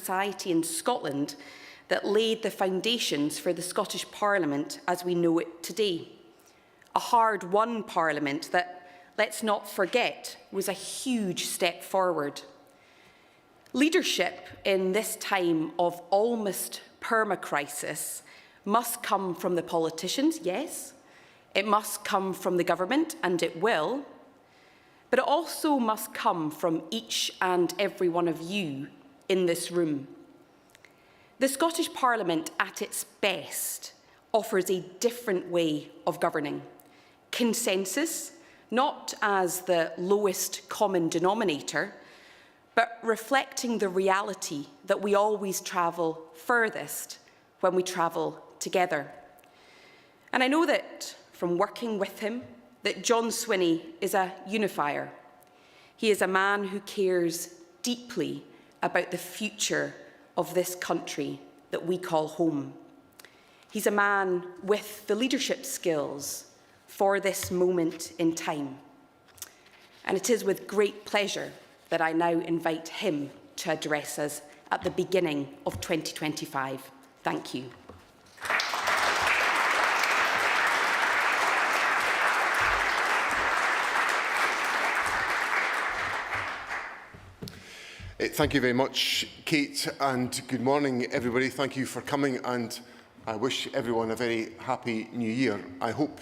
society in Scotland that laid the foundations for the Scottish Parliament as we know it today. A hard-won Parliament that, let's not forget, was a huge step forward. Leadership in this time of almost perma-crisis must come from the politicians, yes. It must come from the government, and it will. But it also must come from each and every one of you in this room. The Scottish Parliament, at its best, offers a different way of governing. Consensus, not as the lowest common denominator, but reflecting the reality that we always travel furthest when we travel together. And I know that, from working with him, that John Swinney is a unifier. He is a man who cares deeply about the future of this country that we call home. He's a man with the leadership skills for this moment in time. And it is with great pleasure that I now invite him to address us at the beginning of 2025. Thank you. Thank you very much, Kate, and good morning, everybody. Thank you for coming, and I wish everyone a very happy New Year. I hope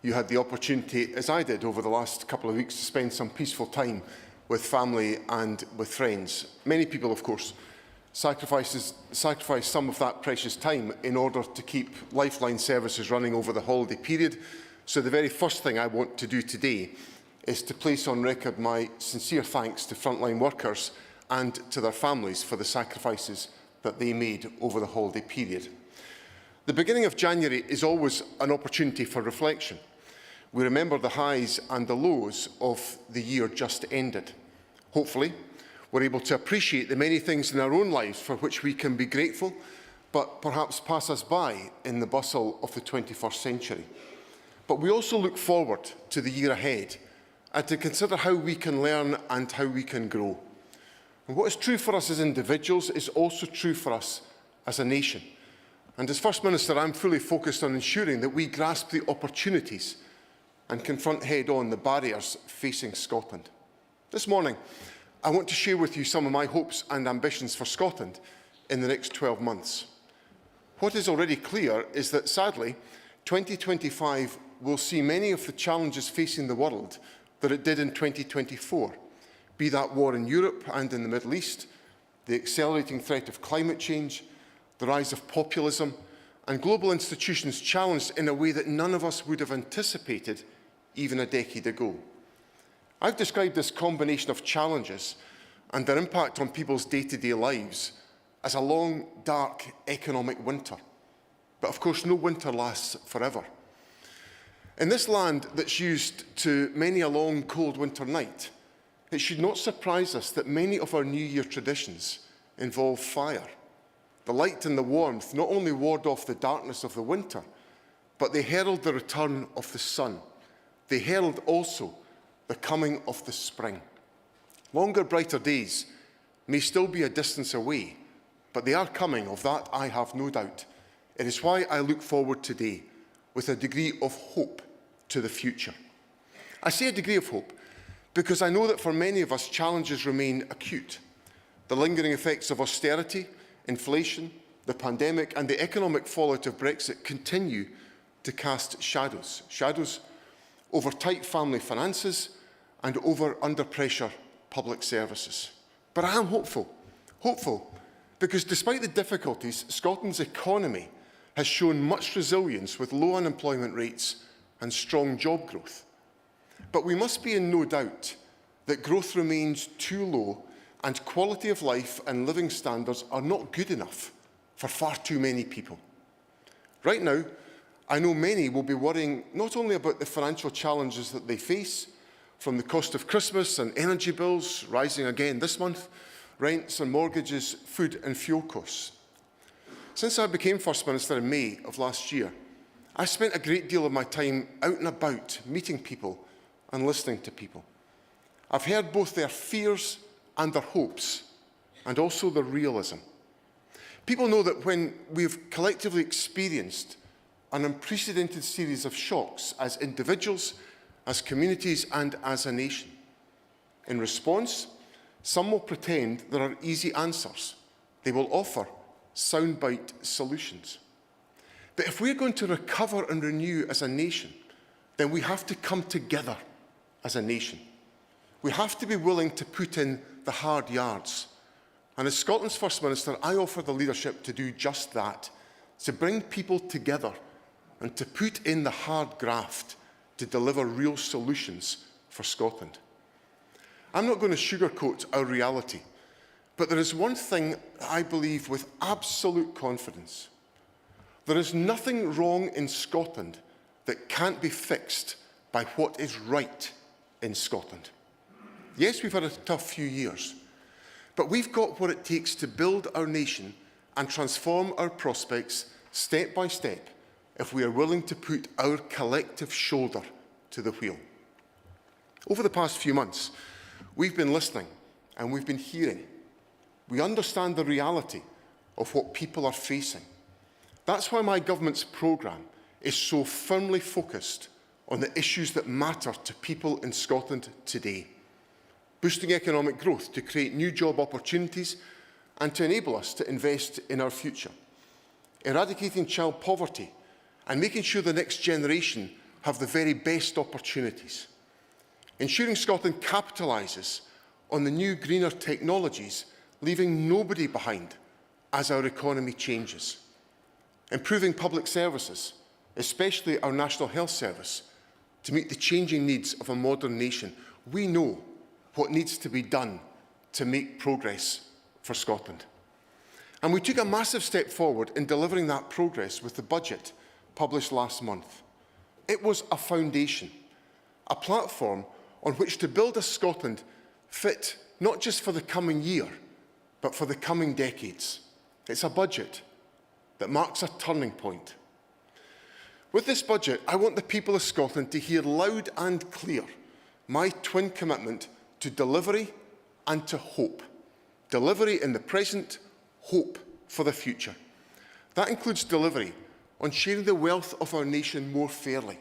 you had the opportunity, as I did over the last couple of weeks, to spend some peaceful time with family and with friends. Many people, of course, sacrifice some of that precious time in order to keep lifeline services running over the holiday period. So the very first thing I want to do today is to place on record my sincere thanks to frontline workers and to their families for the sacrifices that they made over the holiday period. The beginning of January is always an opportunity for reflection. We remember the highs and the lows of the year just ended. Hopefully, we're able to appreciate the many things in our own lives for which we can be grateful, but perhaps pass us by in the bustle of the 21st century. But we also look forward to the year ahead and to consider how we can learn and how we can grow. And what is true for us as individuals is also true for us as a nation. And as First Minister, I'm fully focused on ensuring that we grasp the opportunities and confront head-on the barriers facing Scotland. This morning, I want to share with you some of my hopes and ambitions for Scotland in the next 12 months. What is already clear is that, sadly, 2025 will see many of the challenges facing the world that it did in 2024, be that war in Europe and in the Middle East, the accelerating threat of climate change, the rise of populism, and global institutions challenged in a way that none of us would have anticipated even a decade ago. I've described this combination of challenges and their impact on people's day-to-day lives as a long, dark economic winter. But of course, no winter lasts forever. In this land that's used to many a long, cold winter night, it should not surprise us that many of our New Year traditions involve fire. The light and the warmth not only ward off the darkness of the winter, but they herald the return of the sun. They herald also the coming of the spring. Longer, brighter days may still be a distance away, but they are coming, of that I have no doubt. It is why I look forward today with a degree of hope to the future. I say a degree of hope because I know that for many of us, challenges remain acute. The lingering effects of austerity, inflation, the pandemic, and the economic fallout of Brexit continue to cast shadows. Shadows over tight family finances and over under-pressure public services. But I am hopeful because despite the difficulties, Scotland's economy has shown much resilience with low unemployment rates and strong job growth. But we must be in no doubt that growth remains too low and quality of life and living standards are not good enough for far too many people. Right now, I know many will be worrying not only about the financial challenges that they face, from the cost of Christmas and energy bills rising again this month, rents and mortgages, food and fuel costs. Since I became First Minister in May of last year, I spent a great deal of my time out and about, meeting people and listening to people. I've heard both their fears and their hopes, and also their realism. People know that when we've collectively experienced an unprecedented series of shocks as individuals, as communities and as a nation, in response, some will pretend there are easy answers. They will offer soundbite solutions. But if we're going to recover and renew as a nation, then we have to come together as a nation. We have to be willing to put in the hard yards. And as Scotland's First Minister, I offer the leadership to do just that, to bring people together and to put in the hard graft to deliver real solutions for Scotland. I'm not going to sugarcoat our reality, but there is one thing I believe with absolute confidence. There is nothing wrong in Scotland that can't be fixed by what is right in Scotland. Yes, we've had a tough few years, but we've got what it takes to build our nation and transform our prospects step by step if we are willing to put our collective shoulder to the wheel. Over the past few months, we've been listening and we've been hearing. We understand the reality of what people are facing. That's why my government's programme is so firmly focused on the issues that matter to people in Scotland today. Boosting economic growth to create new job opportunities and to enable us to invest in our future. Eradicating child poverty and making sure the next generation have the very best opportunities. Ensuring Scotland capitalises on the new greener technologies, leaving nobody behind as our economy changes. Improving public services, especially our National Health Service, to meet the changing needs of a modern nation. We know what needs to be done to make progress for Scotland. And we took a massive step forward in delivering that progress with the budget published last month. It was a foundation, a platform on which to build a Scotland fit not just for the coming year, but for the coming decades. It's a budget that marks a turning point. With this budget, I want the people of Scotland to hear loud and clear my twin commitment to delivery and to hope. Delivery in the present, hope for the future. That includes delivery on sharing the wealth of our nation more fairly.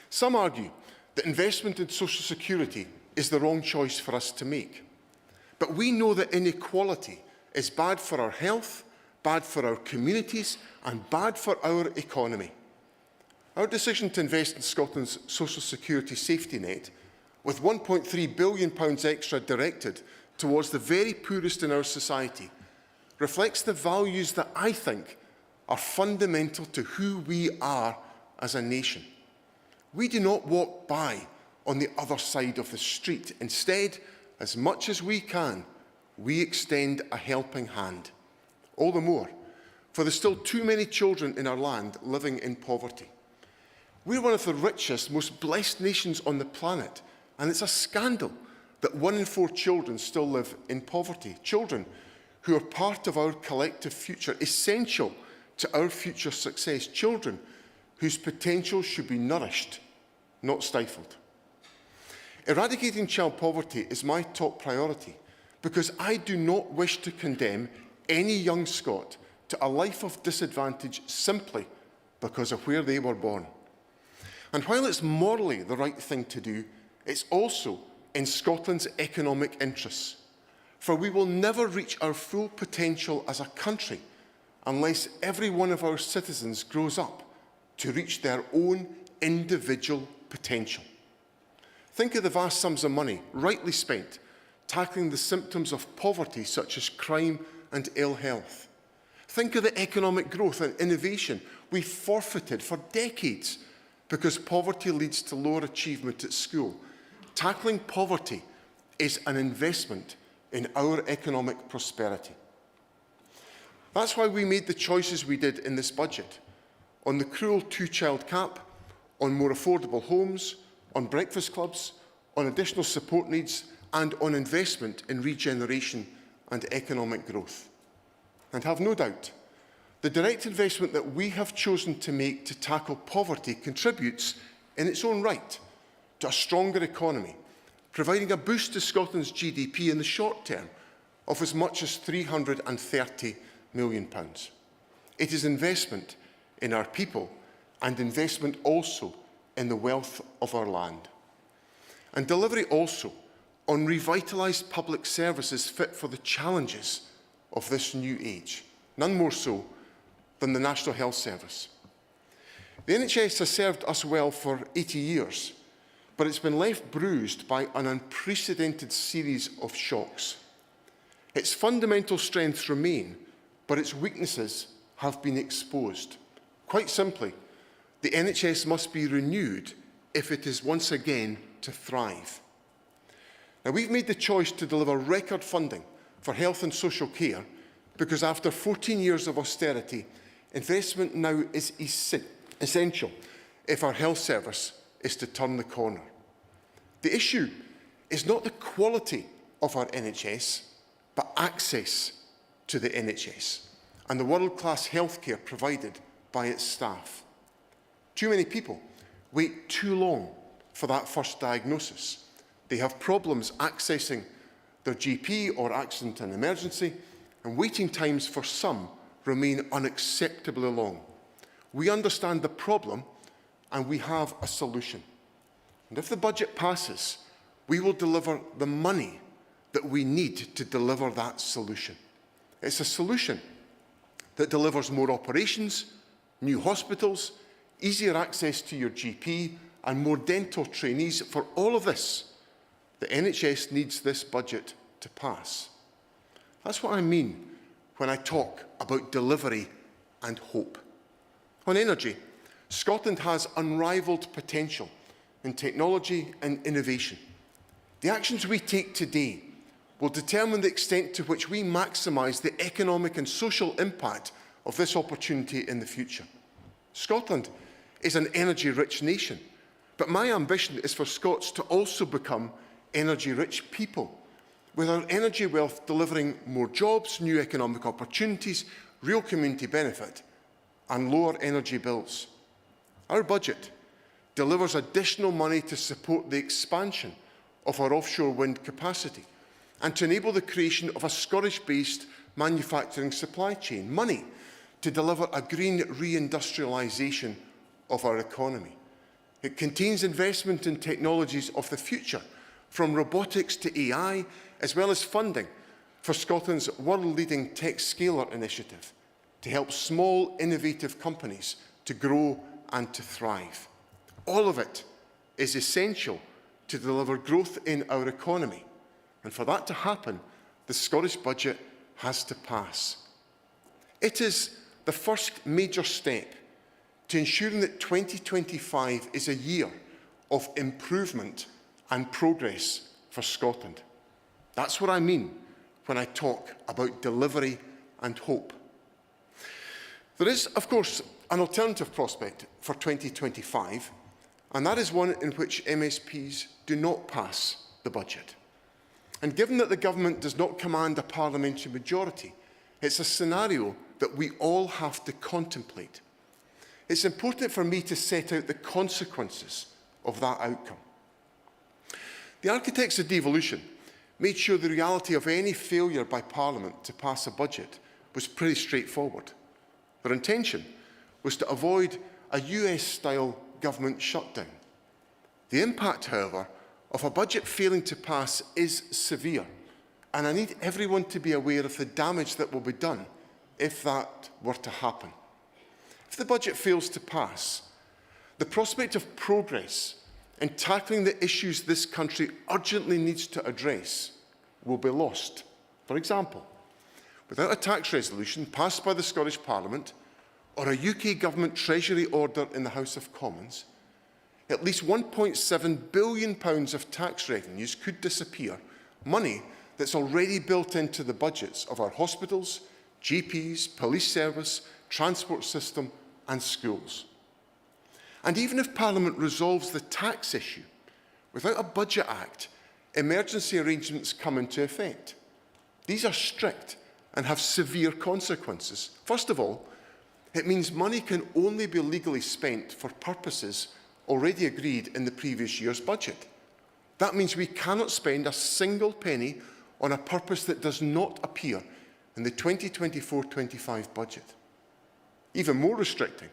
Some argue that investment in social security is the wrong choice for us to make. But we know that inequality is bad for our health, bad for our communities, and bad for our economy. Our decision to invest in Scotland's social security safety net, with £1.3 billion extra directed towards the very poorest in our society, reflects the values that I think are fundamental to who we are as a nation. We do not walk by on the other side of the street. Instead, as much as we can, we extend a helping hand. All the more, for there's still too many children in our land living in poverty. We're one of the richest, most blessed nations on the planet, and it's a scandal that 1 in 4 children still live in poverty. Children who are part of our collective future, essential to our future success. Children whose potential should be nourished, not stifled. Eradicating child poverty is my top priority because I do not wish to condemn any young Scot to a life of disadvantage simply because of where they were born. And while it's morally the right thing to do, it's also in Scotland's economic interests. For we will never reach our full potential as a country unless every one of our citizens grows up to reach their own individual potential. Think of the vast sums of money rightly spent tackling the symptoms of poverty such as crime and ill health. Think of the economic growth and innovation we've forfeited for decades because poverty leads to lower achievement at school. Tackling poverty is an investment in our economic prosperity. That's why we made the choices we did in this budget, on the cruel 2-child cap, on more affordable homes, on breakfast clubs, on additional support needs, and on investment in regeneration and economic growth. And have no doubt, the direct investment that we have chosen to make to tackle poverty contributes, in its own right, to a stronger economy, providing a boost to Scotland's GDP in the short term of as much as £330 million. It is investment in our people and investment also in the wealth of our land. And delivery also on revitalised public services fit for the challenges of this new age, none more so than the National Health Service. The NHS has served us well for 80 years, but it's been left bruised by an unprecedented series of shocks. Its fundamental strengths remain, but its weaknesses have been exposed. Quite simply, the NHS must be renewed if it is once again to thrive. Now, we've made the choice to deliver record funding for health and social care because after 14 years of austerity, investment now is essential if our health service is to turn the corner. The issue is not the quality of our NHS, but access to the NHS and the world-class healthcare provided by its staff. Too many people wait too long for that first diagnosis. They have problems accessing their GP or accident and emergency, and waiting times for some remain unacceptably long. We understand the problem, and we have a solution. And if the budget passes, we will deliver the money that we need to deliver that solution. It's a solution that delivers more operations, new hospitals, easier access to your GP, and more dental trainees. For all of this, the NHS needs this budget to pass. That's what I mean when I talk about delivery and hope. On energy, Scotland has unrivalled potential in technology and innovation. The actions we take today will determine the extent to which we maximise the economic and social impact of this opportunity in the future. Scotland is an energy-rich nation, but my ambition is for Scots to also become energy-rich people, with our energy wealth delivering more jobs, new economic opportunities, real community benefit, and lower energy bills. Our budget delivers additional money to support the expansion of our offshore wind capacity and to enable the creation of a Scottish-based manufacturing supply chain, money to deliver a green reindustrialisation of our economy. It contains investment in technologies of the future, from robotics to AI, as well as funding for Scotland's world-leading Tech Scaler initiative to help small, innovative companies to grow and to thrive. All of it is essential to deliver growth in our economy. And for that to happen, the Scottish budget has to pass. It is the first major step to ensuring that 2025 is a year of improvement and progress for Scotland. That's what I mean when I talk about delivery and hope. There is, of course, an alternative prospect for 2025, and that is one in which MSPs do not pass the budget. And given that the government does not command a parliamentary majority, it's a scenario that we all have to contemplate. It's important for me to set out the consequences of that outcome. The architects of devolution made sure the reality of any failure by Parliament to pass a budget was pretty straightforward. Their intention was to avoid a US-style government shutdown. The impact, however, of a budget failing to pass is severe, and I need everyone to be aware of the damage that will be done if that were to happen. If the budget fails to pass, the prospect of progress in tackling the issues this country urgently needs to address will be lost. For example, without a tax resolution passed by the Scottish Parliament or a UK Government Treasury order in the House of Commons, at least £1.7 billion of tax revenues could disappear, money that's already built into the budgets of our hospitals, GPs, police service, transport system and schools. And even if Parliament resolves the tax issue, without a Budget Act, emergency arrangements come into effect. These are strict and have severe consequences. First of all, it means money can only be legally spent for purposes already agreed in the previous year's budget. That means we cannot spend a single penny on a purpose that does not appear in the 2024-25 budget. Even more restricting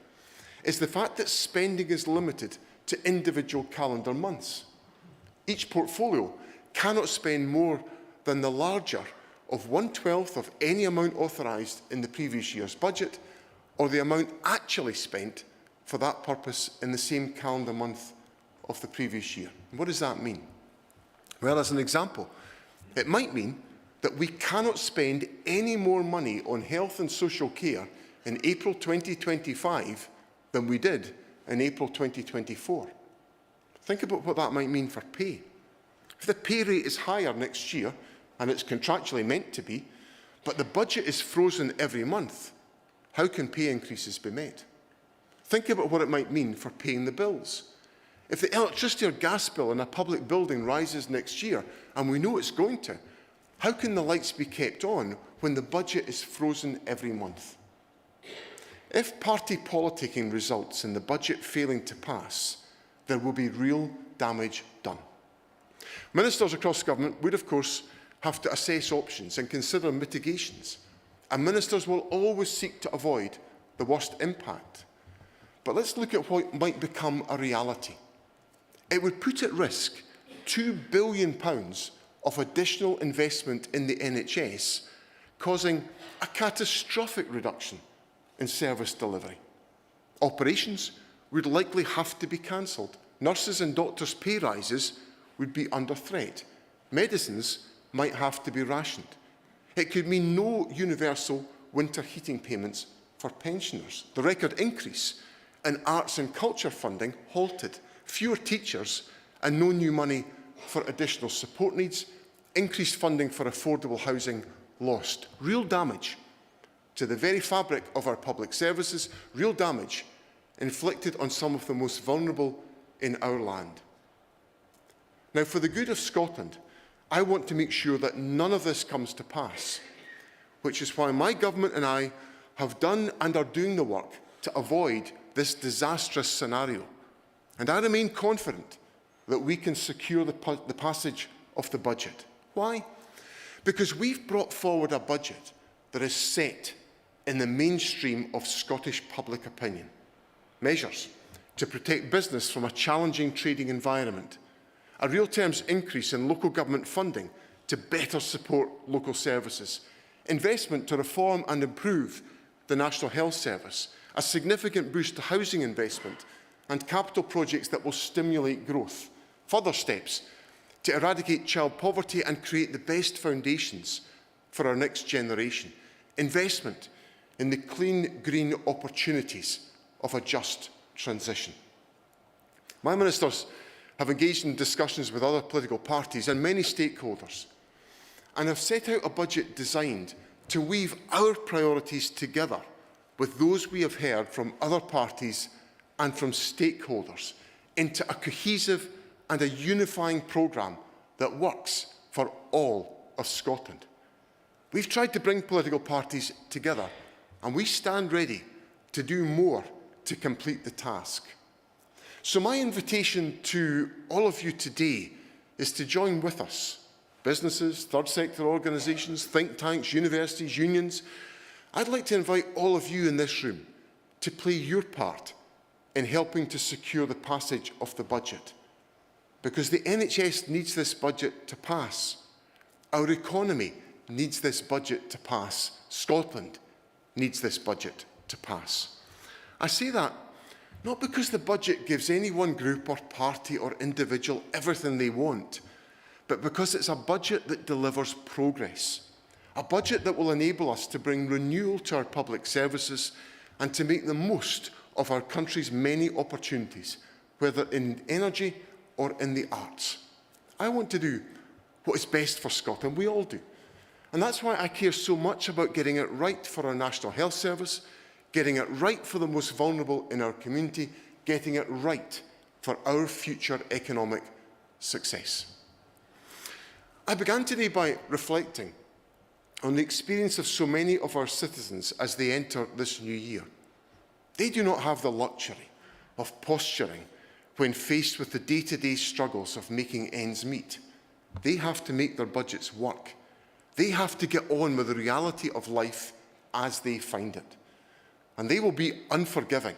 is the fact that spending is limited to individual calendar months. Each portfolio cannot spend more than the larger of 1/12 of any amount authorised in the previous year's budget, or the amount actually spent for that purpose in the same calendar month of the previous year. And what does that mean? Well, as an example, it might mean that we cannot spend any more money on health and social care in April 2025 than we did in April 2024. Think about what that might mean for pay. If the pay rate is higher next year, and it's contractually meant to be, but the budget is frozen every month, how can pay increases be met? Think about what it might mean for paying the bills. If the electricity or gas bill in a public building rises next year, and we know it's going to, how can the lights be kept on when the budget is frozen every month? If party politicking results in the budget failing to pass, there will be real damage done. Ministers across government would, of course, have to assess options and consider mitigations, and ministers will always seek to avoid the worst impact. But let's look at what might become a reality. It would put at risk £2 billion of additional investment in the NHS, causing a catastrophic reduction in service delivery. Operations would likely have to be cancelled. Nurses and doctors' pay rises would be under threat. Medicines might have to be rationed. It could mean no universal winter heating payments for pensioners. The record increase in arts and culture funding halted. Fewer teachers and no new money for additional support needs. Increased funding for affordable housing lost. Real damage to the very fabric of our public services. Real damage inflicted on some of the most vulnerable in our land. Now, for the good of Scotland, I want to make sure that none of this comes to pass, which is why my government and I have done and are doing the work to avoid this disastrous scenario. And I remain confident that we can secure the passage of the budget. Why? Because we've brought forward a budget that is set in the mainstream of Scottish public opinion. Measures to protect business from a challenging trading environment. A real terms increase in local government funding to better support local services. Investment to reform and improve the National Health Service. A significant boost to housing investment and capital projects that will stimulate growth. Further steps to eradicate child poverty and create the best foundations for our next generation. Investment in the clean, green opportunities of a just transition. My ministers have engaged in discussions with other political parties and many stakeholders, and have set out a budget designed to weave our priorities together with those we have heard from other parties and from stakeholders into a cohesive and a unifying programme that works for all of Scotland. We've tried to bring political parties together, and we stand ready to do more to complete the task. So my invitation to all of you today is to join with us. Businesses, third sector organisations, think tanks, universities, unions. I'd like to invite all of you in this room to play your part in helping to secure the passage of the budget. Because the NHS needs this budget to pass. Our economy needs this budget to pass. Scotland needs this budget to pass. I say that not because the budget gives any one group or party or individual everything they want, but because it's a budget that delivers progress. A budget that will enable us to bring renewal to our public services and to make the most of our country's many opportunities, whether in energy or in the arts. I want to do what is best for Scotland. We all do. And that's why I care so much about getting it right for our National Health Service, getting it right for the most vulnerable in our community, getting it right for our future economic success. I began today by reflecting on the experience of so many of our citizens as they enter this new year. They do not have the luxury of posturing when faced with the day-to-day struggles of making ends meet. They have to make their budgets work. They have to get on with the reality of life as they find it. And they will be unforgiving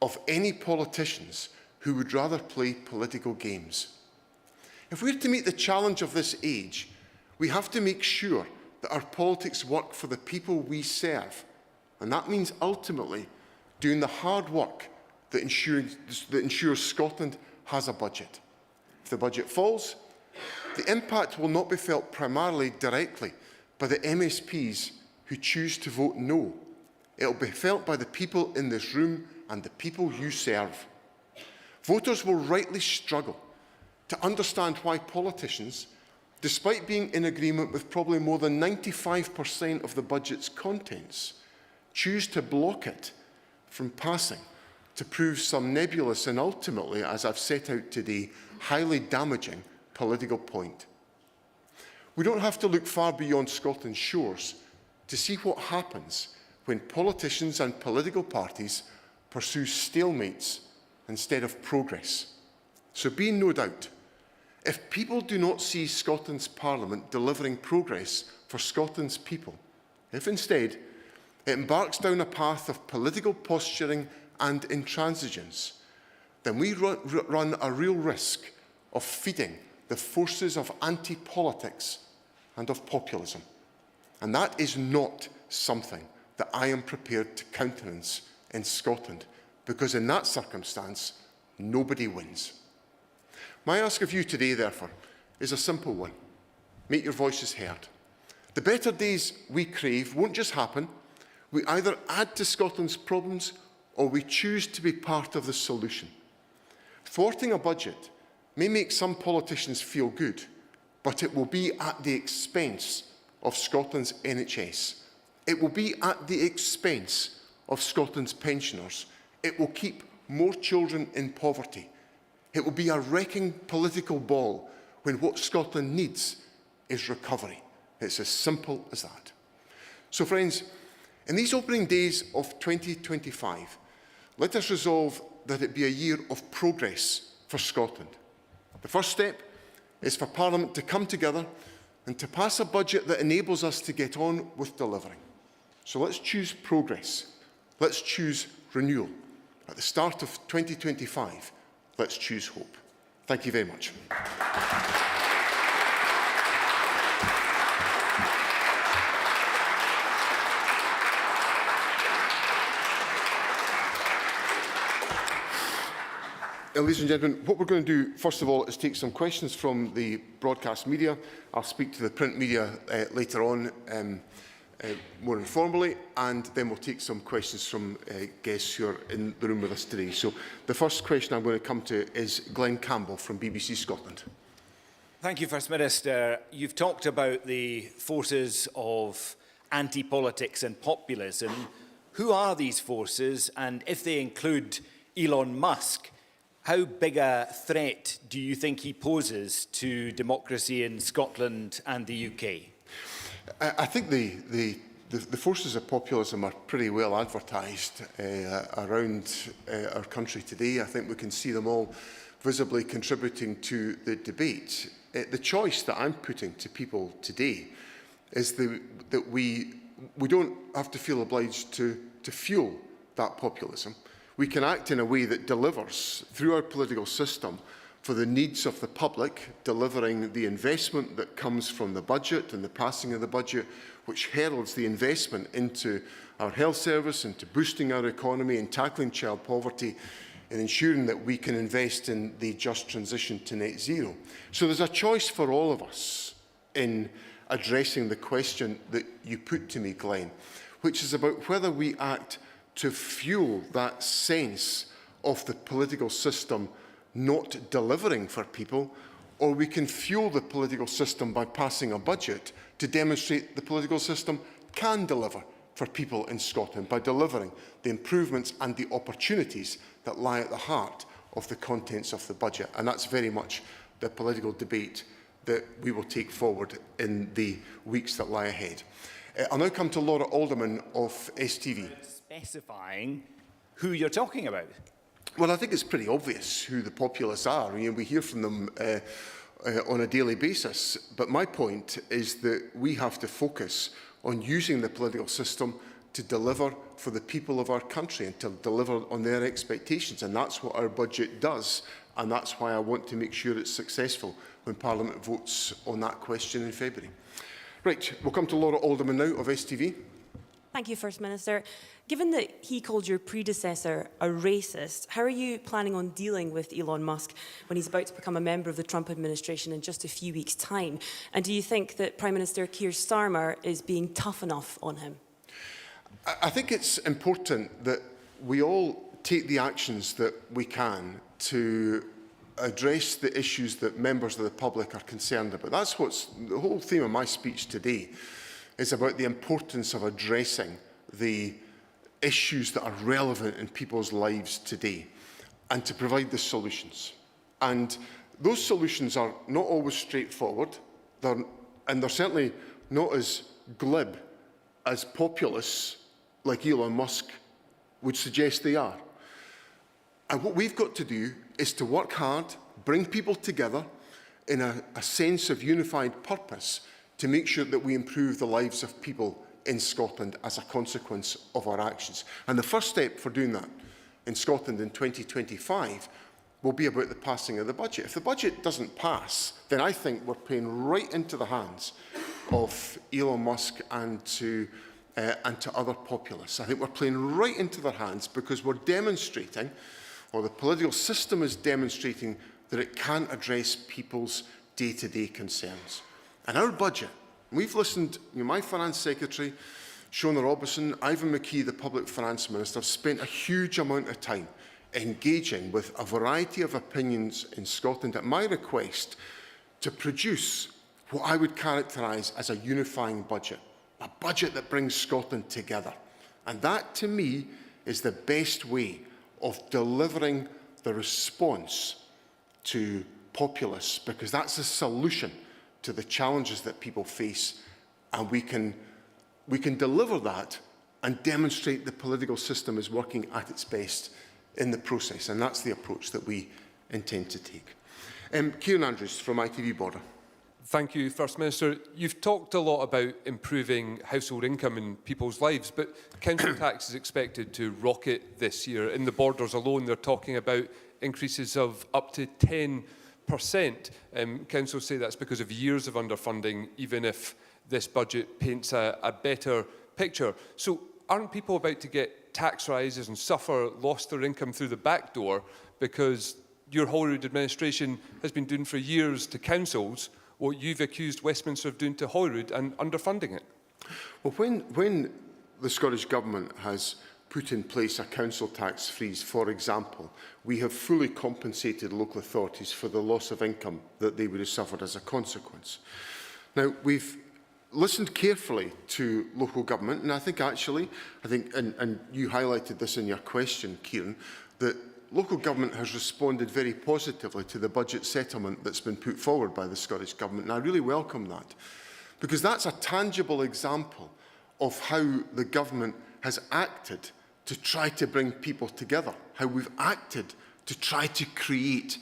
of any politicians who would rather play political games. If we're to meet the challenge of this age, we have to make sure that our politics work for the people we serve. And that means ultimately doing the hard work that ensures Scotland has a budget. If the budget falls, the impact will not be felt primarily directly by the MSPs who choose to vote no. It will be felt by the people in this room and the people you serve. Voters will rightly struggle to understand why politicians, despite being in agreement with probably more than 95% of the budget's contents, choose to block it from passing to prove some nebulous and ultimately, as I've set out today, highly damaging political point. We don't have to look far beyond Scotland's shores to see what happens when politicians and political parties pursue stalemates instead of progress. So be in no doubt, if people do not see Scotland's Parliament delivering progress for Scotland's people, if instead it embarks down a path of political posturing and intransigence, then we run a real risk of feeding the forces of anti-politics and of populism. And that is not something that I am prepared to countenance in Scotland, because in that circumstance, nobody wins. My ask of you today, therefore, is a simple one. Make your voices heard. The better days we crave won't just happen. We either add to Scotland's problems or we choose to be part of the solution. Thwarting a budget may make some politicians feel good, but it will be at the expense of Scotland's NHS. It will be at the expense of Scotland's pensioners. It will keep more children in poverty. It will be a wrecking political ball when what Scotland needs is recovery. It's as simple as that. So friends, in these opening days of 2025, let us resolve that it be a year of progress for Scotland. The first step is for Parliament to come together and to pass a budget that enables us to get on with delivering. So let's choose progress. Let's choose renewal. At the start of 2025, let's choose hope. Thank you very much. Ladies and gentlemen, what we're going to do, first of all, is take some questions from the broadcast media. I'll speak to the print media later on, more informally, and then we'll take some questions from guests who are in the room with us today. So the first question I'm going to come to is Glenn Campbell from BBC Scotland. Thank you, First Minister. You've talked about the forces of anti-politics and populism. Who are these forces, and if they include Elon Musk, how big a threat do you think he poses to democracy in Scotland and the UK? I think the forces of populism are pretty well advertised around our country today. I think we can see them all visibly contributing to the debate. The choice that I'm putting to people today is that we don't have to feel obliged to fuel that populism. We can act in a way that delivers through our political system for the needs of the public, delivering the investment that comes from the budget and the passing of the budget, which heralds the investment into our health service, into boosting our economy and tackling child poverty, and ensuring that we can invest in the just transition to net zero. So there's a choice for all of us in addressing the question that you put to me, Glenn, which is about whether we act to fuel that sense of the political system not delivering for people, or we can fuel the political system by passing a budget to demonstrate the political system can deliver for people in Scotland by delivering the improvements and the opportunities that lie at the heart of the contents of the budget. And that's very much the political debate that we will take forward in the weeks that lie ahead. I'll now come to Laura Alderman of STV. Specifying who you're talking about. Well, I think it's pretty obvious who the populists are. We hear from them on a daily basis. But my point is that we have to focus on using the political system to deliver for the people of our country and to deliver on their expectations. And that's what our budget does. And that's why I want to make sure it's successful when Parliament votes on that question in February. Right, we'll come to Laura Alderman now of STV. Thank you, First Minister. Given that he called your predecessor a racist, how are you planning on dealing with Elon Musk when he's about to become a member of the Trump administration in just a few weeks' time? And do you think that Prime Minister Keir Starmer is being tough enough on him? I think it's important that we all take the actions that we can to address the issues that members of the public are concerned about. That's what's the whole theme of my speech today is about the importance of addressing the issues that are relevant in people's lives today and to provide the solutions. And those solutions are not always straightforward, and they're certainly not as glib as populists like Elon Musk would suggest they are. And what we've got to do is to work hard, bring people together in a sense of unified purpose to make sure that we improve the lives of people in Scotland as a consequence of our actions. And the first step for doing that in Scotland in 2025 will be about the passing of the budget. If the budget doesn't pass, then I think we're playing right into the hands of Elon Musk and to other populists. I think we're playing right into their hands because we're demonstrating, or the political system is demonstrating, that it can't address people's day-to-day concerns. And our budget, we've listened, my Finance Secretary, Shona Robertson, Ivan McKee, the Public Finance Minister, have spent a huge amount of time engaging with a variety of opinions in Scotland at my request to produce what I would characterise as a unifying budget. A budget that brings Scotland together. And that, to me, is the best way of delivering the response to populists, because that's a solution to the challenges that people face, and we can deliver that and demonstrate the political system is working at its best in the process, and that's the approach that we intend to take. Kieran Andrews from ITV Border. Thank you, First Minister. You've talked a lot about improving household income in people's lives, but council tax is expected to rocket this year. In the Borders alone, they're talking about increases of up to 10%. Councils say that's because of years of underfunding, even if this budget paints a better picture. So aren't people about to get tax rises and suffer lost their income through the back door because your Holyrood administration has been doing for years to councils what you've accused Westminster of doing to Holyrood and underfunding it? Well, when the Scottish Government has put in place a council tax freeze, for example, we have fully compensated local authorities for the loss of income that they would have suffered as a consequence. Now, we've listened carefully to local government, and I think, and you highlighted this in your question, Kieran, that local government has responded very positively to the budget settlement that's been put forward by the Scottish Government, and I really welcome that, because that's a tangible example of how the government has acted to try to bring people together, how we've acted to try to create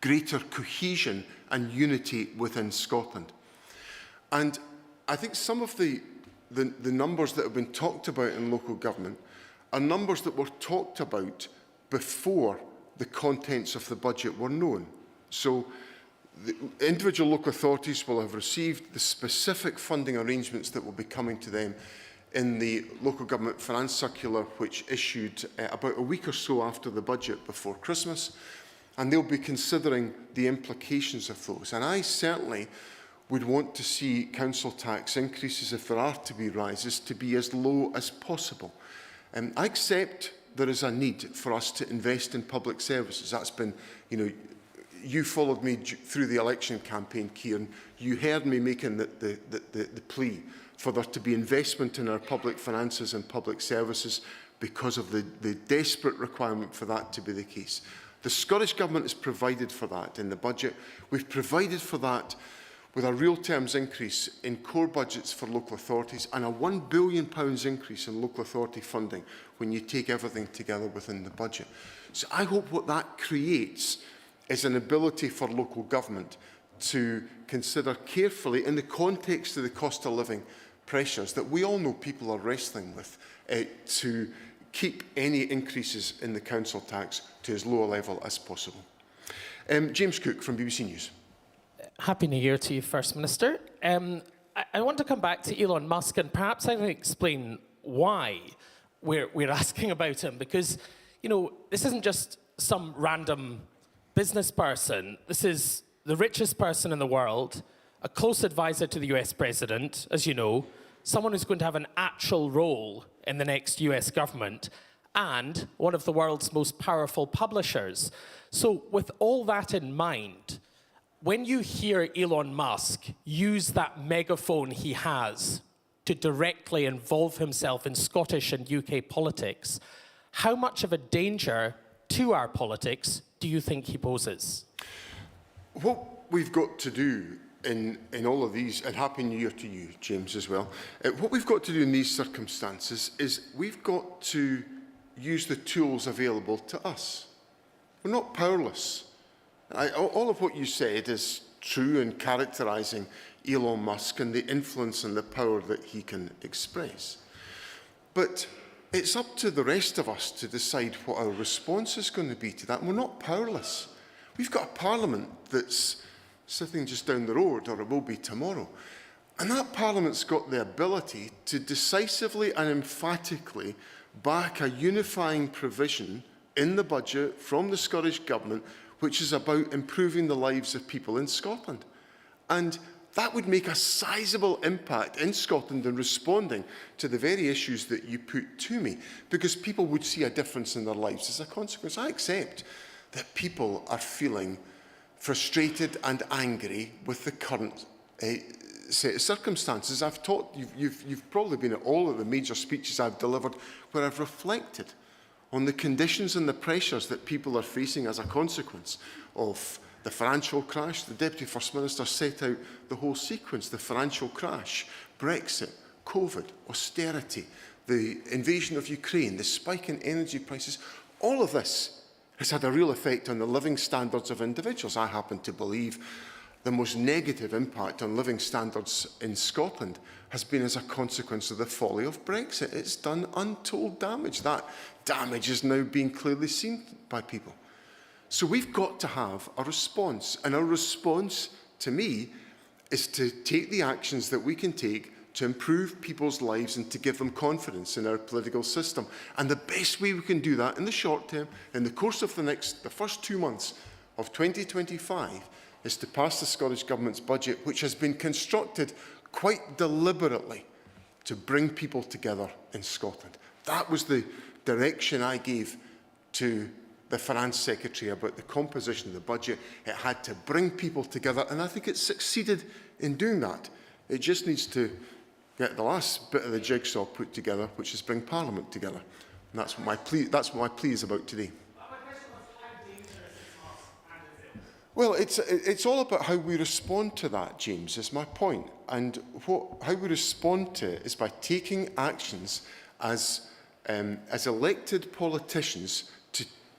greater cohesion and unity within Scotland. And I think some of the numbers that have been talked about in local government are numbers that were talked about before the contents of the budget were known. So the individual local authorities will have received the specific funding arrangements that will be coming to them in the Local Government Finance Circular, which issued about a week or so after the budget before Christmas, and they'll be considering the implications of those. And I certainly would want to see council tax increases, if there are to be rises, to be as low as possible. I accept there is a need for us to invest in public services. That's been, you followed me through the election campaign, Kieran. You heard me making the plea for there to be investment in our public finances and public services because of the desperate requirement for that to be the case. The Scottish Government has provided for that in the budget. We've provided for that with a real terms increase in core budgets for local authorities and a £1 billion increase in local authority funding when you take everything together within the budget. So I hope what that creates is an ability for local government to consider carefully in the context of the cost of living pressures that we all know people are wrestling with, to keep any increases in the council tax to as low a level as possible. James Cook from BBC News. Happy New Year to you, First Minister. I want to come back to Elon Musk, and perhaps I can explain why we're asking about him, because, you know, this isn't just some random business person. This is the richest person in the world, a close advisor to the US president, as you know, someone who's going to have an actual role in the next US government, and one of the world's most powerful publishers. So with all that in mind, when you hear Elon Musk use that megaphone he has to directly involve himself in Scottish and UK politics, how much of a danger to our politics do you think he poses? What we've got to do in all of these, and Happy New Year to you, James, as well, what we've got to do in these circumstances is we've got to use the tools available to us. We're not powerless. All of what you said is true in characterising Elon Musk and the influence and the power that he can express. But it's up to the rest of us to decide what our response is going to be to that. And we're not powerless. We've got a parliament that's sitting just down the road, or it will be tomorrow. And that parliament's got the ability to decisively and emphatically back a unifying provision in the budget from the Scottish Government which is about improving the lives of people in Scotland. And that would make a sizable impact in Scotland in responding to the very issues that you put to me, because people would see a difference in their lives as a consequence. I accept that people are feeling frustrated and angry with the current set of circumstances. I've taught, you've probably been at all of the major speeches I've delivered where I've reflected on the conditions and the pressures that people are facing as a consequence of the financial crash. The Deputy First Minister set out the whole sequence: the financial crash, Brexit, COVID, austerity, the invasion of Ukraine, the spike in energy prices. All of this has had a real effect on the living standards of individuals. I happen to believe the most negative impact on living standards in Scotland has been as a consequence of the folly of Brexit. It's done untold damage. That damage is now being clearly seen by people. So we've got to have a response, and our response, to me, is to take the actions that we can take to improve people's lives and to give them confidence in our political system. And the best way we can do that in the short term, in the course of the first 2 months of 2025, is to pass the Scottish Government's budget, which has been constructed quite deliberately to bring people together in Scotland. That was the direction I gave to the Finance Secretary about the composition of the budget. It had to bring people together, and I think it's succeeded in doing that. It just needs to get the last bit of the jigsaw put together, which is bring Parliament together. And that's what my plea is about today. Well, it's all about how we respond to that, James, is my point. And how we respond to it is by taking actions as elected politicians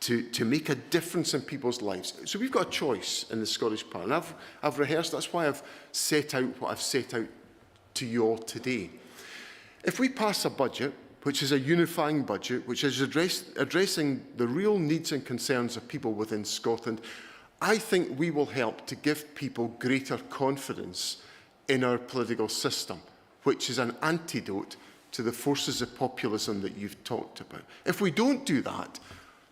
to make a difference in people's lives. So we've got a choice in the Scottish Parliament. I've rehearsed, that's why I've set out what I've set out to you all today. If we pass a budget, which is a unifying budget, which is addressing the real needs and concerns of people within Scotland, I think we will help to give people greater confidence in our political system, which is an antidote to the forces of populism that you've talked about. If we don't do that,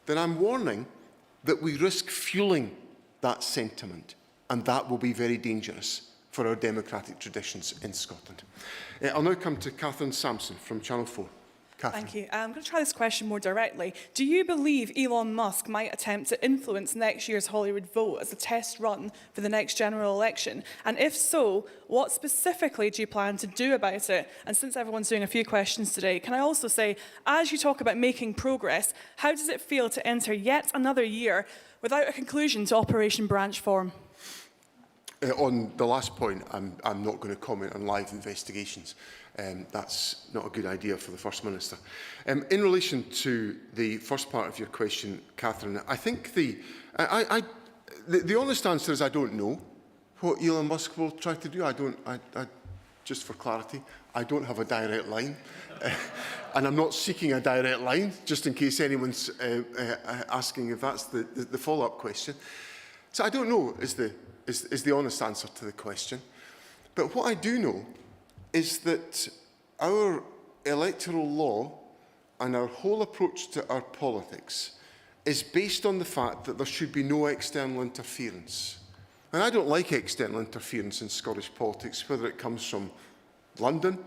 then I'm warning that we risk fueling that sentiment, and that will be very dangerous for our democratic traditions in Scotland. I'll now come to Catherine Sampson from Channel 4. Catherine. Thank you. I'm going to try this question more directly. Do you believe Elon Musk might attempt to influence next year's Holyrood vote as a test run for the next general election? And if so, what specifically do you plan to do about it? And since everyone's doing a few questions today, can I also say, as you talk about making progress, how does it feel to enter yet another year without a conclusion to Operation Branch Form? On the last point, I'm not going to comment on live investigations. That's not a good idea for the First Minister. In relation to the first part of your question, Catherine, I think the honest answer is I don't know what Elon Musk will try to do? Just for clarity, I don't have a direct line. And I'm not seeking a direct line, just in case anyone's asking if that's the follow-up question. So I don't know is the honest answer to the question. But what I do know is that our electoral law and our whole approach to our politics is based on the fact that there should be no external interference. And I don't like external interference in Scottish politics, whether it comes from London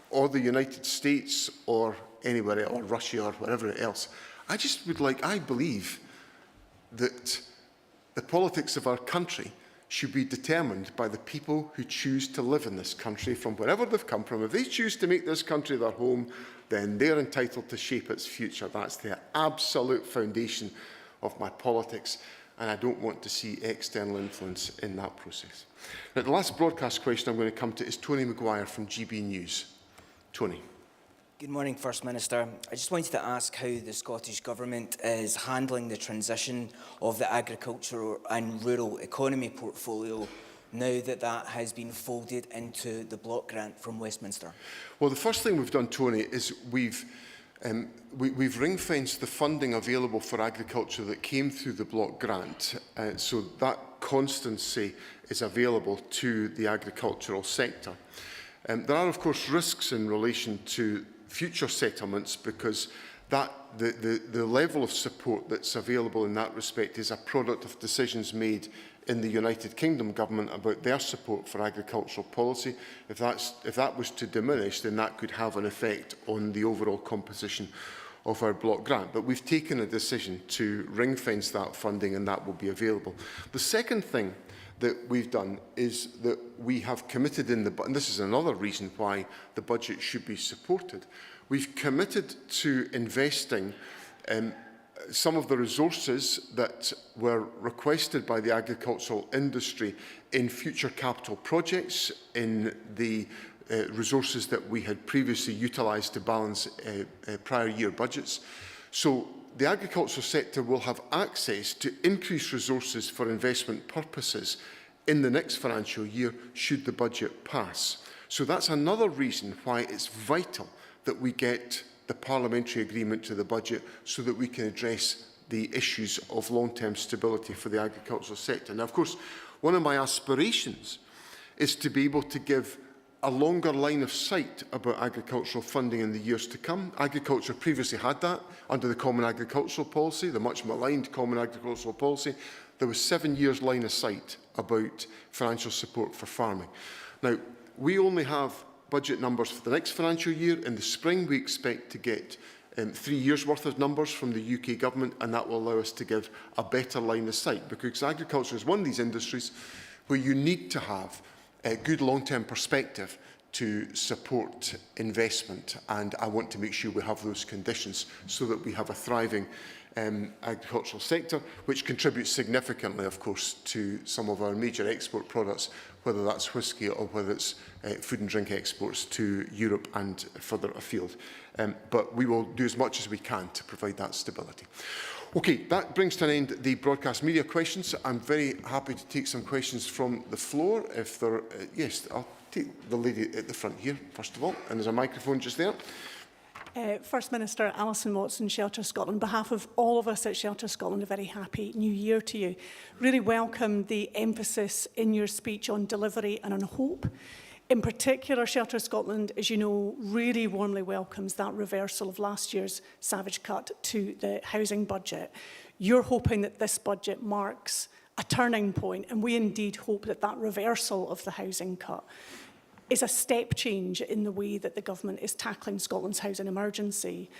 or the United States or anywhere else, or Russia or wherever else. I believe that the politics of our country should be determined by the people who choose to live in this country from wherever they've come from. If they choose to make this country their home, then they're entitled to shape its future. That's the absolute foundation of my politics, and I don't want to see external influence in that process. Now, the last broadcast question I'm going to come to is Tony Maguire from GB News. Tony. Good morning, First Minister. I just wanted to ask how the Scottish Government is handling the transition of the agricultural and rural economy portfolio now that that has been folded into the block grant from Westminster. Well, the first thing we've done, Tony, is we've ring-fenced the funding available for agriculture that came through the block grant, so that constancy is available to the agricultural sector. There are, of course, risks in relation to future settlements because the level of support that's available in that respect is a product of decisions made in the United Kingdom government about their support for agricultural policy. If that was to diminish, then that could have an effect on the overall composition of our block grant. But we've taken a decision to ring-fence that funding, and that will be available. The second thing that we've done is that we have committed in the budget, and this is another reason why the budget should be supported, we've committed to investing some of the resources that were requested by the agricultural industry in future capital projects, in the resources that we had previously utilised to balance prior year budgets. So the agricultural sector will have access to increased resources for investment purposes in the next financial year should the budget pass. So that's another reason why it's vital that we get the parliamentary agreement to the budget so that we can address the issues of long-term stability for the agricultural sector. Now, of course, one of my aspirations is to be able to give a longer line of sight about agricultural funding in the years to come. Agriculture previously had that under the Common Agricultural Policy, the much maligned Common Agricultural Policy. There was 7 years line of sight about financial support for farming. Now, we only have budget numbers for the next financial year. In the spring, we expect to get 3 years' worth of numbers from the UK government, and that will allow us to give a better line of sight, because agriculture is one of these industries where you need to have a good long-term perspective to support investment, and I want to make sure we have those conditions so that we have a thriving agricultural sector, which contributes significantly, of course, to some of our major export products, whether that's whisky or whether it's food and drink exports to Europe and further afield. But we will do as much as we can to provide that stability. Okay, that brings to an end the broadcast media questions. I'm very happy to take some questions from the floor. If there, yes, I'll take the lady at the front here, first of all, and there's a microphone just there. First Minister Alison Watson, Shelter Scotland. On behalf of all of us at Shelter Scotland, a very happy New Year to you. Really welcome the emphasis in your speech on delivery and on hope. In particular, Shelter Scotland, as you know, really warmly welcomes that reversal of last year's savage cut to the housing budget. You're hoping that this budget marks a turning point, and we indeed hope that that reversal of the housing cut is a step change in the way that the government is tackling Scotland's housing emergency.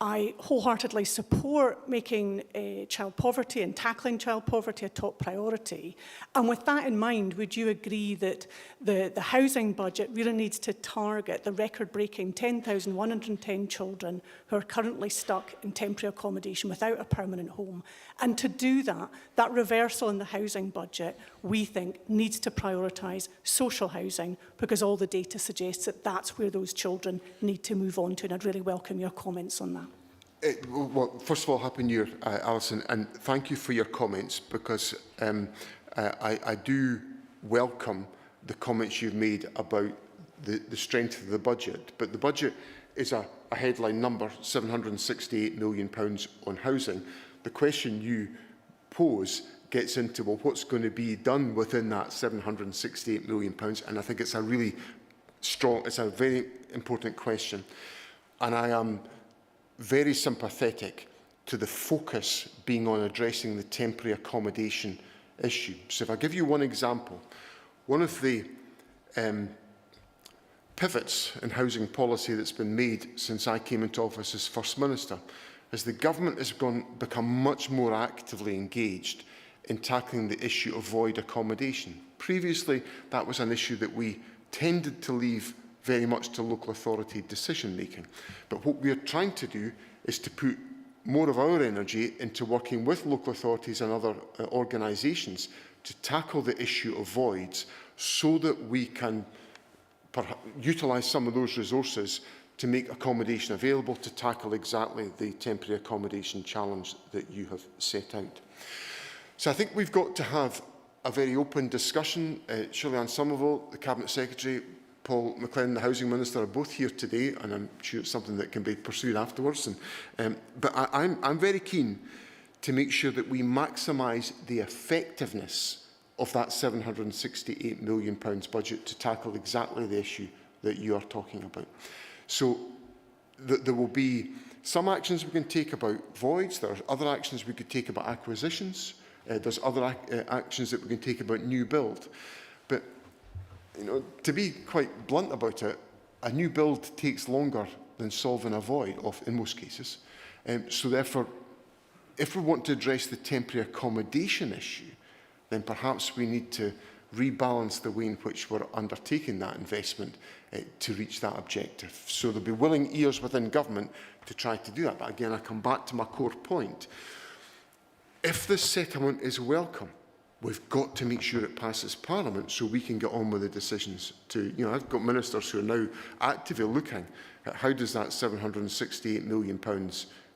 I wholeheartedly support making child poverty and tackling child poverty a top priority. And with that in mind, would you agree that the housing budget really needs to target the record-breaking 10,110 children who are currently stuck in temporary accommodation without a permanent home? And to do that, that reversal in the housing budget, we think, needs to prioritise social housing, because all the data suggests that that's where those children need to move on to. And I'd really welcome your comments on that. Well, first of all, Happy New Year, Alison, and thank you for your comments, because I do welcome the comments you've made about the strength of the budget. But the budget is a headline number, £768 million on housing. The question you pose gets into, well, what's going to be done within that £768 million? And I think it's a really strong, it's a very important question. And I am very sympathetic to the focus being on addressing the temporary accommodation issue. So if I give you one example, one of the pivots in housing policy that's been made since I came into office as First Minister is the government has become much more actively engaged in tackling the issue of void accommodation. Previously, that was an issue that we tended to leave very much to local authority decision making. But what we are trying to do is to put more of our energy into working with local authorities and other organisations to tackle the issue of voids so that we can utilise some of those resources to make accommodation available to tackle exactly the temporary accommodation challenge that you have set out. So I think we've got to have a very open discussion. Shirley-Ann Somerville, the Cabinet Secretary, Paul McLennan, the Housing Minister, are both here today, and I'm sure it's something that can be pursued afterwards. But I'm very keen to make sure that we maximise the effectiveness of that £768 million budget to tackle exactly the issue that you are talking about. So there will be some actions we can take about voids, there are other actions we could take about acquisitions, there's other actions that we can take about new build. But to be quite blunt about it, a new build takes longer than solving a void in most cases. So therefore, if we want to address the temporary accommodation issue, then perhaps we need to rebalance the way in which we're undertaking that investment to reach that objective. So there'll be willing ears within government to try to do that. But again, I come back to my core point. If this settlement is welcome, we've got to make sure it passes Parliament so we can get on with the decisions to, I've got ministers who are now actively looking at how does that £768 million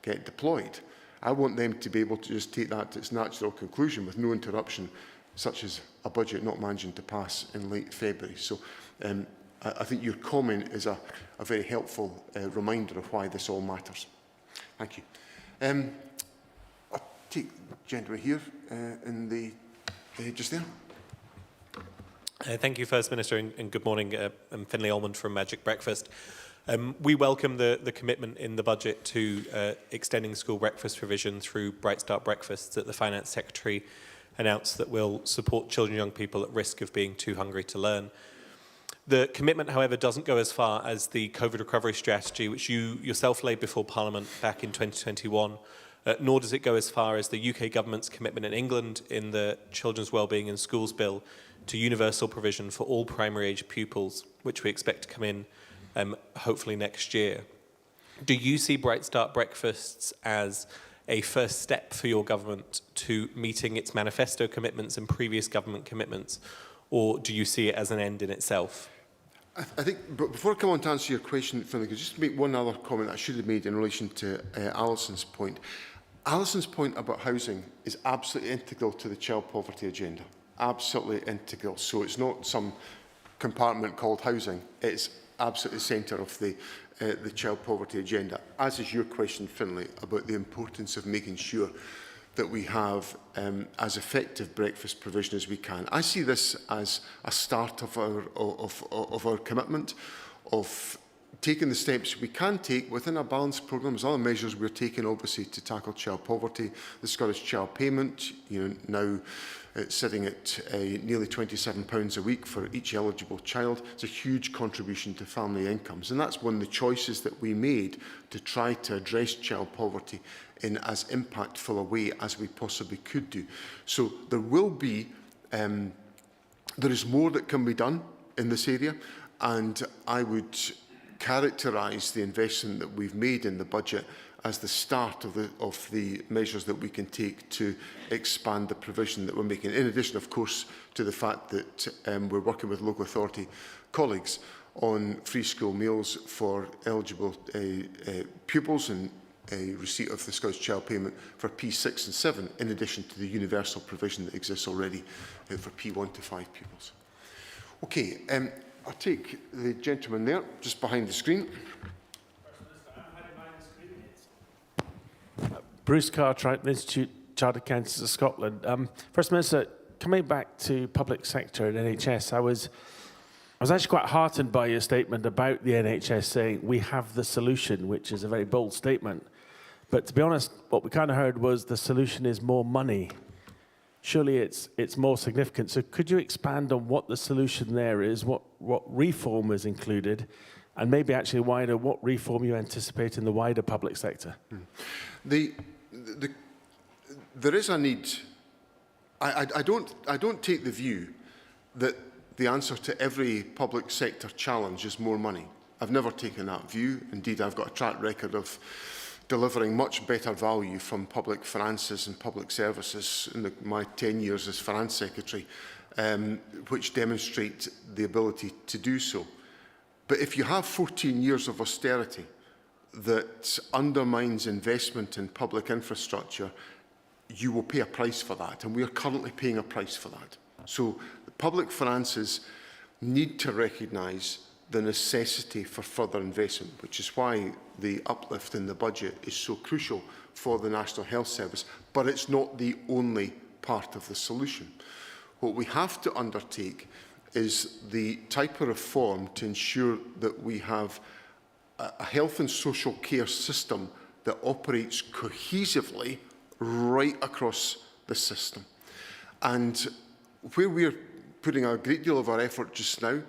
get deployed. I want them to be able to just take that to its natural conclusion with no interruption, such as a budget not managing to pass in late February. So I think your comment is a very helpful reminder of why this all matters. Thank you. I'll take the gentleman here in the just there. Thank you, First Minister, and good morning. I'm Finlay Almond from Magic Breakfast. We welcome the commitment in the budget to extending school breakfast provision through Bright Start breakfasts that the Finance Secretary announced that will support children and young people at risk of being too hungry to learn. The commitment, however, doesn't go as far as the COVID recovery strategy, which you yourself laid before Parliament back in 2021, nor does it go as far as the UK Government's commitment in England in the Children's Wellbeing in Schools Bill to universal provision for all primary age pupils, which we expect to come in hopefully next year. Do you see Bright Start breakfasts as a first step for your government to meeting its manifesto commitments and previous government commitments, or do you see it as an end in itself? I think, but before I come on to answer your question, Finlay, could just make one other comment I should have made in relation to Alison's point. Alison's point about housing is absolutely integral to the child poverty agenda. Absolutely integral. So it's not some compartment called housing. It's absolutely the centre of the child poverty agenda, as is your question, Finlay, about the importance of making sure that we have as effective breakfast provision as we can. I see this as a start of our commitment of taking the steps we can take within our balanced programme. There's other measures we're taking, obviously, to tackle child poverty. The Scottish Child Payment, now sitting at nearly £27 a week for each eligible child. It's a huge contribution to family incomes. And that's one of the choices that we made to try to address child poverty in as impactful a way as we possibly could do. So there will be, there is more that can be done in this area, and I would characterise the investment that we've made in the budget as the start of the measures that we can take to expand the provision that we're making. In addition, of course, to the fact that we're working with local authority colleagues on free school meals for eligible pupils, and receipt of the Scottish Child Payment for P6 and 7, in addition to the universal provision that exists already for P1 to 5 pupils. Okay, I'll take the gentleman there, just behind the screen. Bruce Cartwright, Institute Chartered Accountants of Scotland. First Minister, coming back to public sector and NHS, I was actually quite heartened by your statement about the NHS saying we have the solution, which is a very bold statement. But to be honest, what we kind of heard was the solution is more money. Surely it's more significant. So could you expand on what the solution there is, what reform is included, and maybe actually wider, what reform you anticipate in the wider public sector? There is a need. I don't take the view that the answer to every public sector challenge is more money. I've never taken that view. Indeed, I've got a track record of delivering much better value from public finances and public services in my 10 years as Finance Secretary, which demonstrate the ability to do so. But if you have 14 years of austerity that undermines investment in public infrastructure, you will pay a price for that, and we are currently paying a price for that. So the public finances need to recognise the necessity for further investment, which is why the uplift in the budget is so crucial for the National Health Service, but it's not the only part of the solution. What we have to undertake is the type of reform to ensure that we have a health and social care system that operates cohesively right across the system. And where we're putting a great deal of our effort just now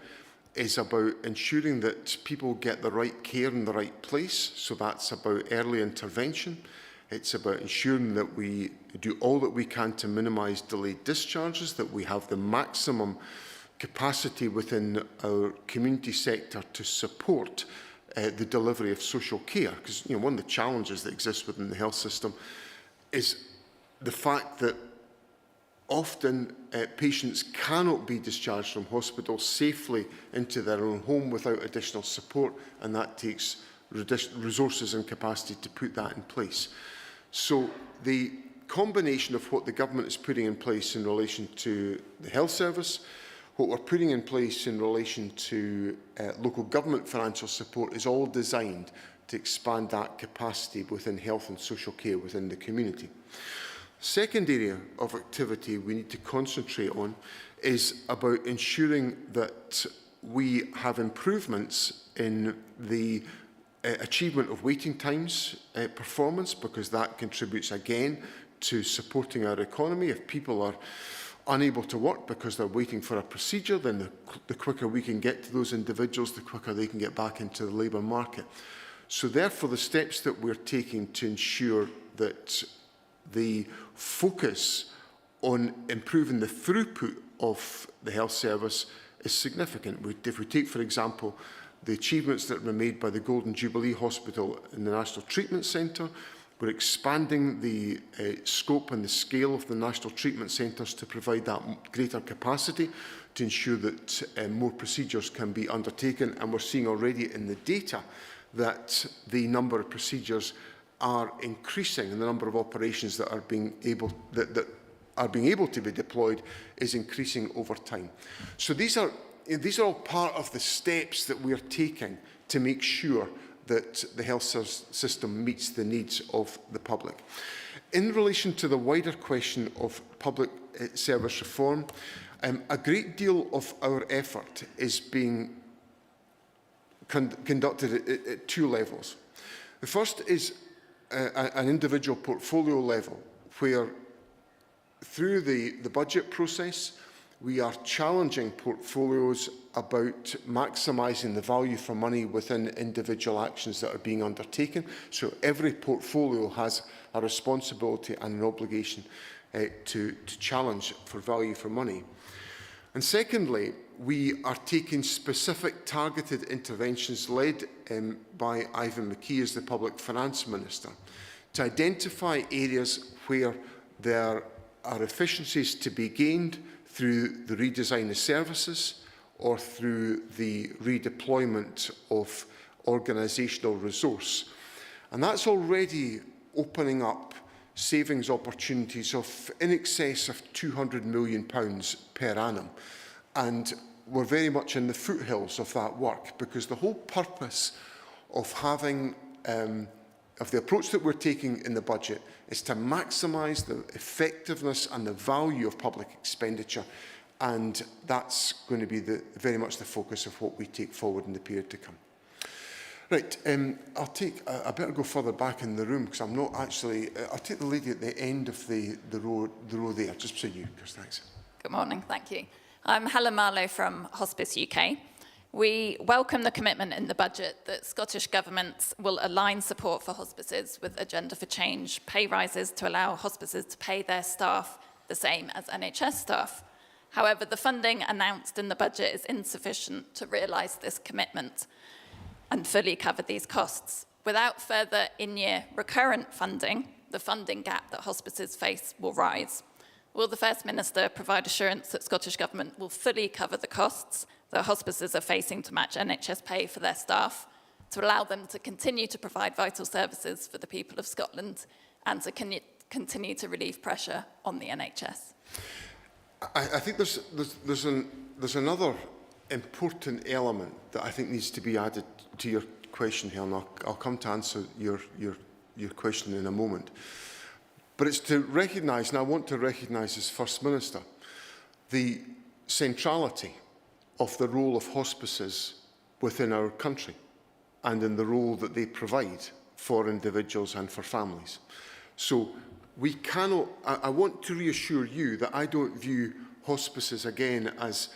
is about ensuring that people get the right care in the right place. So that's about early intervention. It's about ensuring that we do all that we can to minimise delayed discharges, that we have the maximum capacity within our community sector to support the delivery of social care. Because one of the challenges that exists within the health system is the fact that often patients cannot be discharged from hospital safely into their own home without additional support, and that takes resources and capacity to put that in place. So the combination of what the government is putting in place in relation to the health service, what we're putting in place in relation to local government financial support is all designed to expand that capacity within health and social care within the community. Second area of activity we need to concentrate on is about ensuring that we have improvements in the achievement of waiting times performance, because that contributes again to supporting our economy. If people are unable to work because they're waiting for a procedure, then the quicker we can get to those individuals, the quicker they can get back into the labour market. So therefore, the steps that we're taking to ensure that the focus on improving the throughput of the health service is significant. If we take, for example, the achievements that were made by the Golden Jubilee Hospital in the National Treatment Centre, we're expanding the scope and the scale of the National Treatment Centres to provide that greater capacity to ensure that more procedures can be undertaken. And we're seeing already in the data that the number of procedures are increasing, and the number of operations that are being able to be deployed is increasing over time. So these are all part of the steps that we are taking to make sure that the health system meets the needs of the public. In relation to the wider question of public service reform, a great deal of our effort is being conducted at two levels. The first is an individual portfolio level, where through the budget process we are challenging portfolios about maximising the value for money within individual actions that are being undertaken. So every portfolio has a responsibility and an obligation to challenge for value for money. And secondly, we are taking specific targeted interventions led by Ivan McKee as the Public Finance Minister to identify areas where there are efficiencies to be gained through the redesign of services or through the redeployment of organisational resource. And that's already opening up savings opportunities of in excess of £200 million per annum. And we're very much in the foothills of that work, because the whole purpose of having of the approach that we're taking in the budget is to maximise the effectiveness and the value of public expenditure, and that's going to be very much the focus of what we take forward in the period to come. Right, I better go further back in the room, because I'm not actually, I'll take the lady at the end of the row there, just so you, Chris, thanks. Good morning, thank you. I'm Helen Marlowe from Hospice UK. We welcome the commitment in the budget that Scottish governments will align support for hospices with Agenda for Change pay rises to allow hospices to pay their staff the same as NHS staff. However, the funding announced in the budget is insufficient to realise this commitment and fully cover these costs. Without further in-year recurrent funding, the funding gap that hospices face will rise. Will the First Minister provide assurance that Scottish Government will fully cover the costs that hospices are facing to match NHS pay for their staff, to allow them to continue to provide vital services for the people of Scotland and to continue to relieve pressure on the NHS? I think there's another important element that I think needs to be added to your question, Helen. I'll come to answer your question in a moment. But it's to recognise, and I want to recognise as First Minister, the centrality of the role of hospices within our country and in the role that they provide for individuals and for families. So we cannot, I want to reassure you that I don't view hospices again as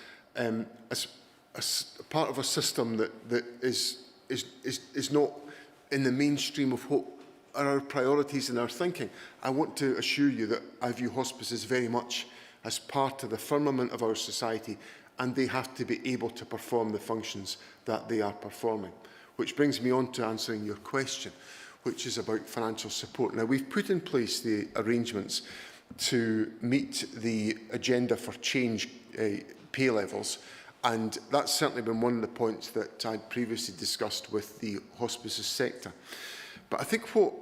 part of a system that is not in the mainstream of what are our priorities and our thinking. I want to assure you that I view hospices very much as part of the firmament of our society, and they have to be able to perform the functions that they are performing. Which brings me on to answering your question, which is about financial support. Now, we've put in place the arrangements to meet the Agenda for Change pay levels, and that's certainly been one of the points that I'd previously discussed with the hospices sector. But I think what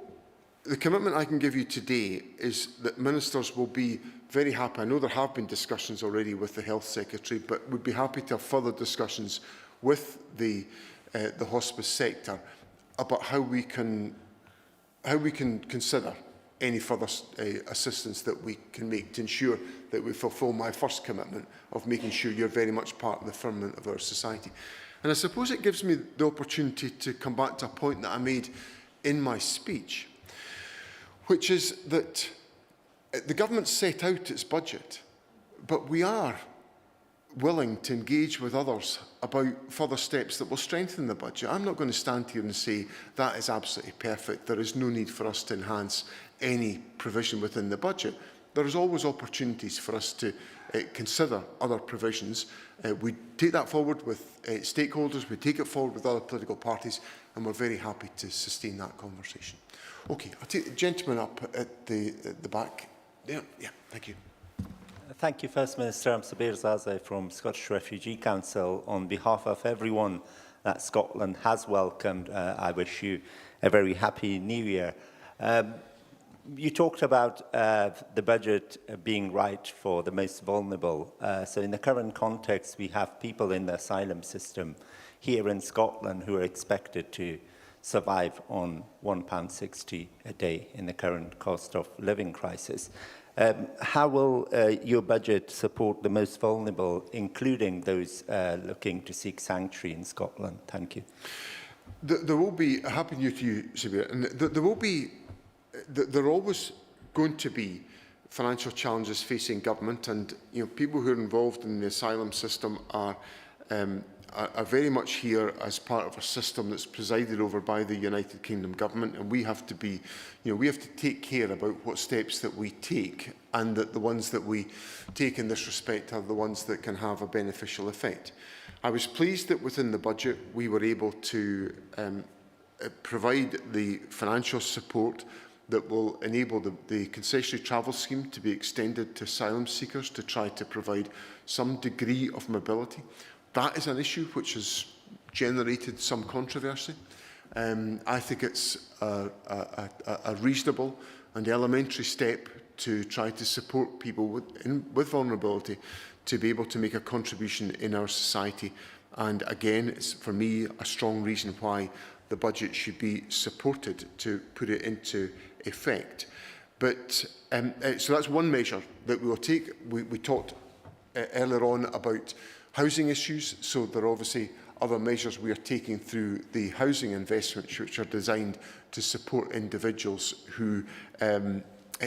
the commitment I can give you today is that ministers will be very happy. I know there have been discussions already with the Health Secretary, but would be happy to have further discussions with the hospice sector about how we can consider any further assistance that we can make to ensure that we fulfil my first commitment of making sure you're very much part of the firmament of our society. And I suppose it gives me the opportunity to come back to a point that I made in my speech, which is that the government set out its budget, but we are willing to engage with others about further steps that will strengthen the budget. I'm not going to stand here and say that is absolutely perfect. There is no need for us to enhance any provision within the budget. There is always opportunities for us to consider other provisions. We take that forward with stakeholders, we take it forward with other political parties, and we're very happy to sustain that conversation. Okay, I'll take the gentleman up at the back. Yeah, thank you. Thank you, First Minister. I'm Sabir Zazeh from Scottish Refugee Council. On behalf of everyone that Scotland has welcomed, I wish you a very happy New Year. You talked about the budget being right for the most vulnerable. So in the current context, we have people in the asylum system here in Scotland who are expected to survive on £1.60 a day in the current cost of living crisis. How will your budget support the most vulnerable, including those looking to seek sanctuary in Scotland? Thank you. There will be, a happy new to you, Sabir, and there will be, there are always going to be financial challenges facing government, and people who are involved in the asylum system are very much here as part of a system that's presided over by the United Kingdom government, and we have to be, we have to take care about what steps that we take, and that the ones that we take in this respect are the ones that can have a beneficial effect. I was pleased that within the budget we were able to provide the financial support that will enable the concessionary travel scheme to be extended to asylum seekers to try to provide some degree of mobility. That is an issue which has generated some controversy. I think it's a reasonable and elementary step to try to support people with vulnerability to be able to make a contribution in our society. And again, it's for me a strong reason why the budget should be supported to put it into effect. But so that's one measure that we will take. We talked earlier on about housing issues, so there are obviously other measures we are taking through the housing investments which are designed to support individuals who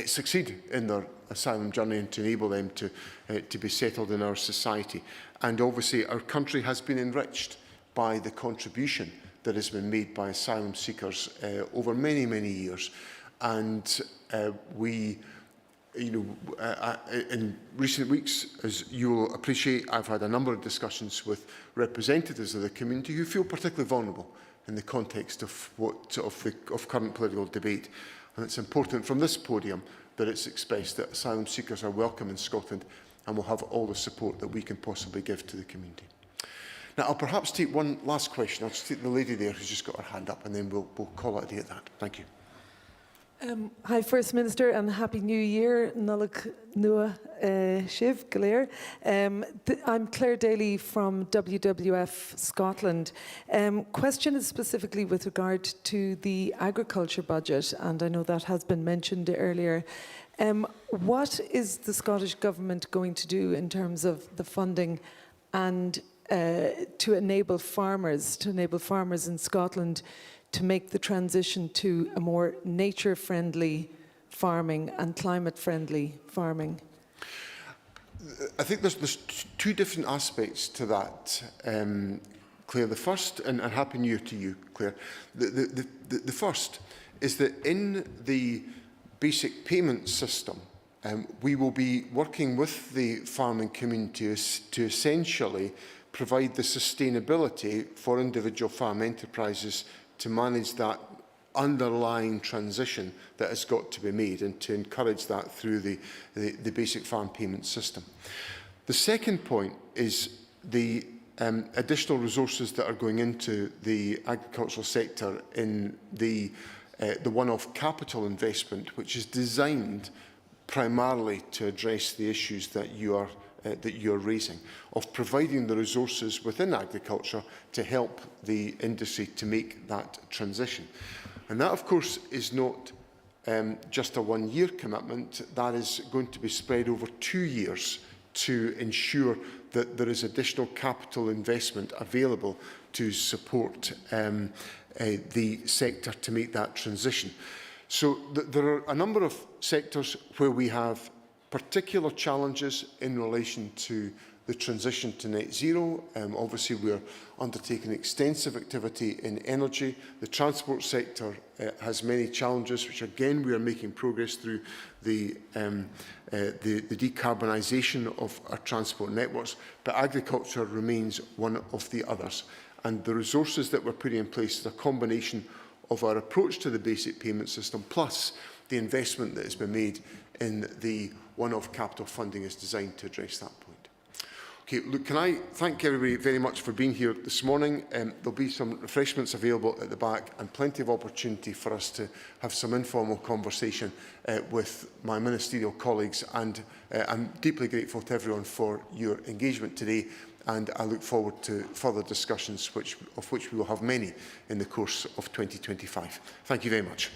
succeed in their asylum journey and to enable them to be settled in our society. And obviously our country has been enriched by the contribution that has been made by asylum seekers over many, many years. And we, in recent weeks, as you will appreciate, I've had a number of discussions with representatives of the community who feel particularly vulnerable in the context of current political debate. And it's important from this podium that it's expressed that asylum seekers are welcome in Scotland and will have all the support that we can possibly give to the community. Now, I'll perhaps take one last question. I'll just take the lady there who's just got her hand up, and then we'll call it a day at that. Thank you. Hi, First Minister, and Happy New Year. Nullag Nua Shiv Galir. I'm Claire Daly from WWF Scotland. Question is specifically with regard to the agriculture budget, and I know that has been mentioned earlier. What is the Scottish Government going to do in terms of the funding and to enable farmers in Scotland to make the transition to a more nature-friendly farming and climate-friendly farming? I think there's two different aspects to that, Claire. The first, and Happy New Year to you, Claire. The first is that in the basic payment system, we will be working with the farming community to essentially provide the sustainability for individual farm enterprises to manage that underlying transition that has got to be made and to encourage that through the basic farm payment system. The second point is the additional resources that are going into the agricultural sector in the one-off capital investment, which is designed primarily to address the issues that you're raising, of providing the resources within agriculture to help the industry to make that transition. And that, of course, is not just a one-year commitment. That is going to be spread over 2 years to ensure that there is additional capital investment available to support the sector to make that transition. So there are a number of sectors where we have particular challenges in relation to the transition to net zero. Obviously, we're undertaking extensive activity in energy. The transport sector has many challenges, which again we are making progress through the decarbonisation of our transport networks. But agriculture remains one of the others. And the resources that we're putting in place is a combination of our approach to the basic payment system plus the investment that has been made in the one-off capital funding is designed to address that point. Okay, look, can I thank everybody very much for being here this morning. There'll be some refreshments available at the back and plenty of opportunity for us to have some informal conversation with my ministerial colleagues, and I'm deeply grateful to everyone for your engagement today, and I look forward to further discussions of which we will have many in the course of 2025. Thank you very much.